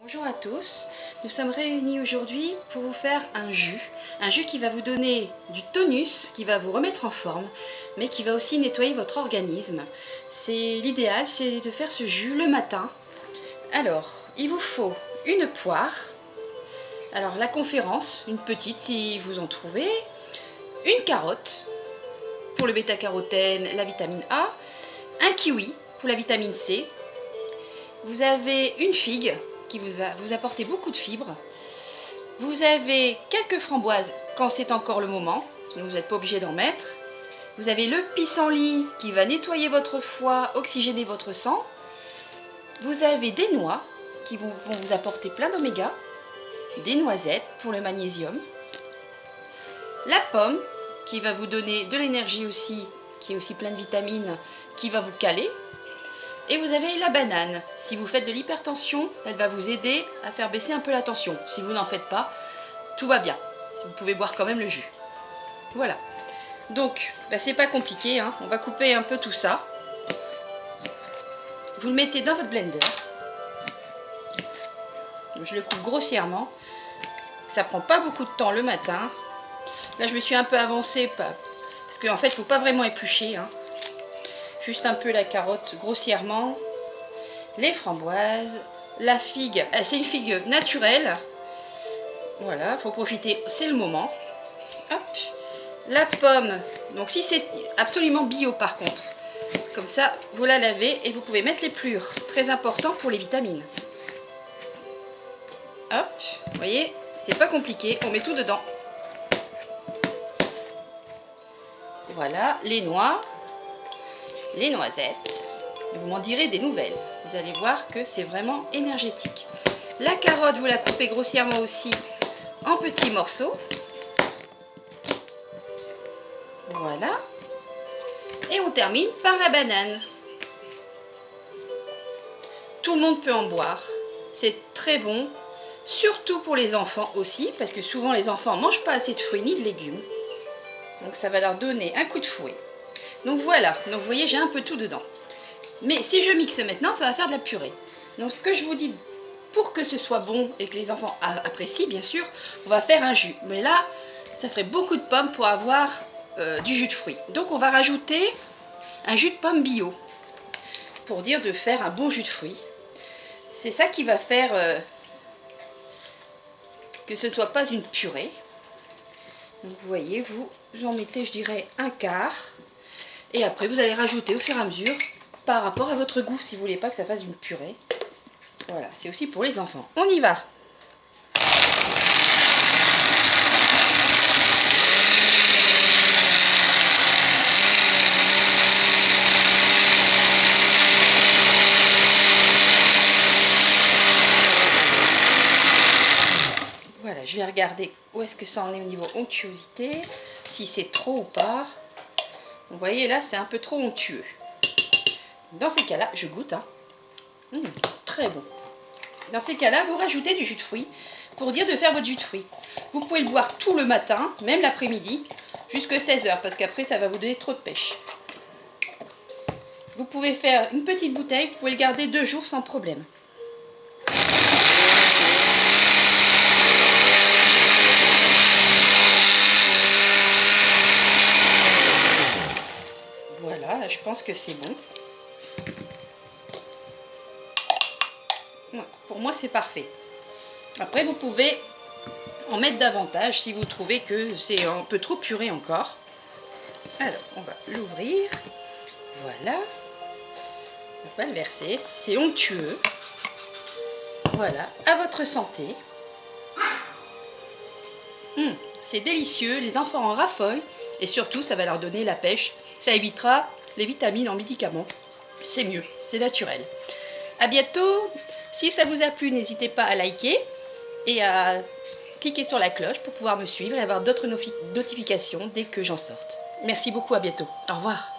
Bonjour à tous, nous sommes réunis aujourd'hui pour vous faire un jus qui va vous donner du tonus, qui va vous remettre en forme, mais qui va aussi nettoyer votre organisme. L'idéal, c'est de faire ce jus le matin. Alors, il vous faut une poire, alors la conférence, une petite si vous en trouvez, une carotte pour le bêta-carotène, la vitamine A, un kiwi pour la vitamine C, vous avez une figue qui va vous apporter beaucoup de fibres. Vous avez quelques framboises quand c'est encore le moment, sinon vous n'êtes pas obligé d'en mettre. Vous avez le pissenlit qui va nettoyer votre foie, oxygéner votre sang. Vous avez des noix qui vont vous apporter plein d'oméga, des noisettes pour le magnésium, la pomme qui va vous donner de l'énergie aussi, qui est aussi plein de vitamines, qui va vous caler. Et vous avez la banane. Si vous faites de l'hypertension, elle va vous aider à faire baisser un peu la tension. Si vous n'en faites pas, tout va bien. Vous pouvez boire quand même le jus. Voilà. Donc, c'est pas compliqué, hein. On va couper un peu tout ça. Vous le mettez dans votre blender. Je le coupe grossièrement. Ça prend pas beaucoup de temps le matin. Là, je me suis un peu avancée parce qu'en fait, il ne faut pas vraiment éplucher, hein. Juste un peu la carotte grossièrement, les framboises, la figue, c'est une figue naturelle, voilà, il faut profiter, c'est le moment. Hop, la pomme, donc si c'est absolument bio par contre, comme ça vous la lavez et vous pouvez mettre les pelures, très important pour les vitamines. Hop, vous voyez, c'est pas compliqué, on met tout dedans. Voilà, les noix, les noisettes. Vous m'en direz des nouvelles. Vous allez voir que c'est vraiment énergétique. La carotte, vous la coupez grossièrement aussi en petits morceaux. Voilà. Et on termine par la banane. Tout le monde peut en boire. C'est très bon. Surtout pour les enfants aussi, parce que souvent les enfants ne mangent pas assez de fruits ni de légumes. Donc ça va leur donner un coup de fouet. Donc voilà. Donc vous voyez, j'ai un peu tout dedans. Mais si je mixe maintenant, ça va faire de la purée. Donc ce que je vous dis, pour que ce soit bon et que les enfants apprécient, bien sûr, on va faire un jus. Mais là, ça ferait beaucoup de pommes pour avoir du jus de fruits. Donc on va rajouter un jus de pomme bio, pour dire de faire un bon jus de fruits. C'est ça qui va faire que ce ne soit pas une purée. Donc vous voyez, vous en mettez, je dirais, un quart. Et après, vous allez rajouter au fur et à mesure, par rapport à votre goût, si vous ne voulez pas que ça fasse une purée. Voilà, c'est aussi pour les enfants. On y va! Voilà, je vais regarder où est-ce que ça en est au niveau onctuosité, si c'est trop ou pas. Vous voyez, là, c'est un peu trop onctueux. Dans ces cas-là, je goûte, hein. Très bon. Dans ces cas-là, vous rajoutez du jus de fruits pour dire de faire votre jus de fruits. Vous pouvez le boire tout le matin, même l'après-midi, jusqu'à 16 h, parce qu'après, ça va vous donner trop de pêche. Vous pouvez faire une petite bouteille, vous pouvez le garder 2 jours sans problème. Voilà, je pense que c'est bon. Pour moi, c'est parfait. Après, vous pouvez en mettre davantage si vous trouvez que c'est un peu trop puré encore. Alors, on va l'ouvrir. Voilà. On va le verser. C'est onctueux. Voilà, à votre santé. C'est délicieux, les enfants en raffolent. Et surtout, ça va leur donner la pêche. Ça évitera les vitamines en médicaments. C'est mieux, c'est naturel. À bientôt. Si ça vous a plu, n'hésitez pas à liker et à cliquer sur la cloche pour pouvoir me suivre et avoir d'autres notifications dès que j'en sorte. Merci beaucoup, à bientôt. Au revoir.